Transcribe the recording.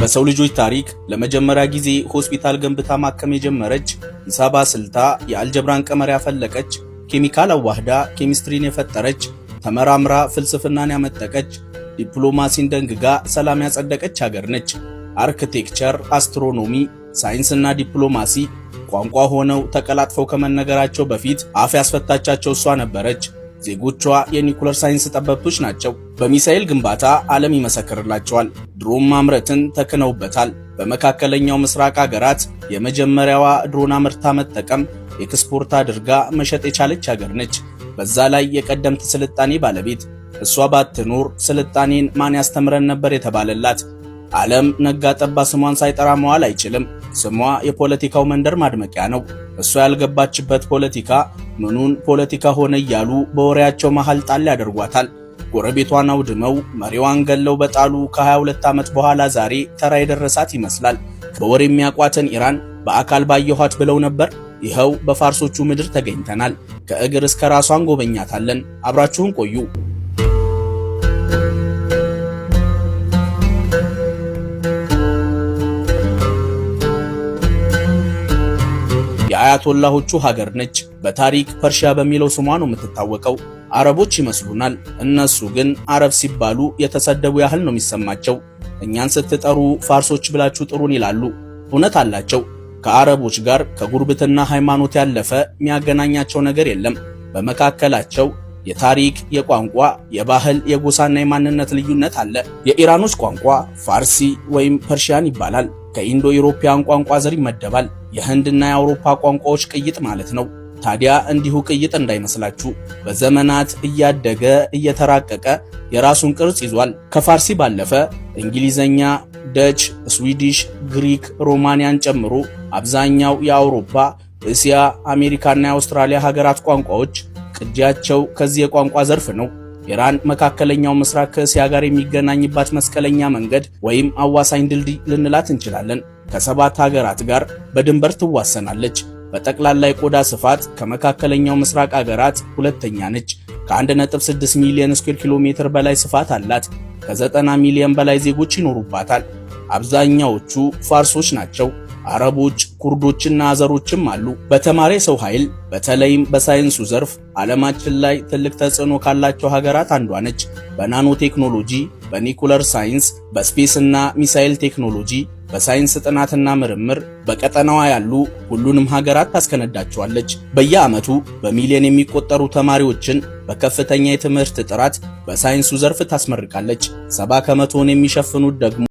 በሰው ልጆች ታሪክ ለመጀመሪያ ጊዜ ሆስፒታል ገንብታ ማከም የጀመረች፣ ሂሳብ አስልታ የአልጀብራን ቀመር ያፈለቀች፣ ኬሚካል አዋህዳ ኬሚስትሪን የፈጠረች፣ ተመራምራ ፍልስፍናን ያመጠቀች፣ ዲፕሎማሲን ደንግጋ ሰላም ያጸደቀች ሀገር ነች። አርክቴክቸር፣ አስትሮኖሚ፣ ሳይንስና ዲፕሎማሲ ቋንቋ ሆነው ተቀላጥፈው ከመነገራቸው በፊት አፍ ያስፈታቻቸው እሷ ነበረች። ዜጎቿ የኒኩለር ሳይንስ ጠበብቶች ናቸው። በሚሳኤል ግንባታ ዓለም ይመሰክርላቸዋል። ድሮን ማምረትን ተክነውበታል። በመካከለኛው ምስራቅ ሀገራት የመጀመሪያዋ ድሮን አምርታ መጠቀም ኤክስፖርት አድርጋ መሸጥ የቻለች ሀገር ነች። በዛ ላይ የቀደምት ስልጣኔ ባለቤት። እሷ ባትኖር ስልጣኔን ማን ያስተምረን ነበር የተባለላት። ዓለም ነጋ ጠባ ስሟን ሳይጠራ መዋል አይችልም። ስሟ የፖለቲካው መንደር ማድመቂያ ነው። እሷ ያልገባችበት ፖለቲካ ምኑን ፖለቲካ ሆነ እያሉ በወሬያቸው መሃል ጣል ያደርጓታል። ጎረቤቷን አውድመው መሪዋን ገለው በጣሉ ከ22 ዓመት በኋላ ዛሬ ተራ የደረሳት ይመስላል። በወሬ የሚያቋትን ኢራን በአካል ባየኋት ብለው ነበር። ይኸው በፋርሶቹ ምድር ተገኝተናል። ከእግር እስከ ራሷን ጎበኛታለን። አብራችሁን ቆዩ። የአያቶላሆቹ ሀገር ነች። በታሪክ ፐርሺያ በሚለው ስሟ ነው የምትታወቀው። አረቦች ይመስሉናል። እነሱ ግን አረብ ሲባሉ የተሰደቡ ያህል ነው የሚሰማቸው። እኛን ስትጠሩ ፋርሶች ብላችሁ ጥሩን ይላሉ። እውነት አላቸው። ከአረቦች ጋር ከጉርብትና ሃይማኖት ያለፈ የሚያገናኛቸው ነገር የለም። በመካከላቸው የታሪክ፣ የቋንቋ፣ የባህል፣ የጎሳና የማንነት ልዩነት አለ። የኢራኖች ቋንቋ ፋርሲ ወይም ፐርሺያን ይባላል። ከኢንዶ ኢሮፒያን ቋንቋ ዘር ይመደባል። የህንድና የአውሮፓ ቋንቋዎች ቅይጥ ማለት ነው። ታዲያ እንዲሁ ቅይጥ እንዳይመስላችሁ። በዘመናት እያደገ እየተራቀቀ የራሱን ቅርጽ ይዟል። ከፋርሲ ባለፈ እንግሊዘኛ፣ ደች፣ ስዊዲሽ፣ ግሪክ፣ ሮማንያን ጨምሮ አብዛኛው የአውሮፓ፣ እስያ፣ አሜሪካና የአውስትራሊያ ሀገራት ቋንቋዎች ቅጂያቸው ከዚህ የቋንቋ ዘርፍ ነው። ኢራን መካከለኛው ምስራቅ ከእስያ ጋር የሚገናኝባት መስቀለኛ መንገድ ወይም አዋሳኝ ድልድይ ልንላት እንችላለን። ከ7 ሀገራት ጋር በድንበር ትዋሰናለች። በጠቅላላ የቆዳ ስፋት ከመካከለኛው ምስራቅ ሀገራት ሁለተኛ ነች። ከ1.6 ሚሊዮን ስኩዌር ኪሎ ሜትር በላይ ስፋት አላት። ከ90 ሚሊዮን በላይ ዜጎች ይኖሩባታል። አብዛኛዎቹ ፋርሶች ናቸው። አረቦች፣ ኩርዶችና አዘሮችም አሉ። በተማረ ሰው ኃይል በተለይም በሳይንሱ ዘርፍ ዓለማችን ላይ ትልቅ ተጽዕኖ ካላቸው ሀገራት አንዷ ነች። በናኖ ቴክኖሎጂ፣ በኒኩለር ሳይንስ፣ በስፔስ እና ሚሳኤል ቴክኖሎጂ፣ በሳይንስ ጥናትና ምርምር በቀጠናዋ ያሉ ሁሉንም ሀገራት ታስከነዳቸዋለች። በየዓመቱ በሚሊዮን የሚቆጠሩ ተማሪዎችን በከፍተኛ የትምህርት ጥራት በሳይንሱ ዘርፍ ታስመርቃለች። 70 ከመቶውን የሚሸፍኑት ደግሞ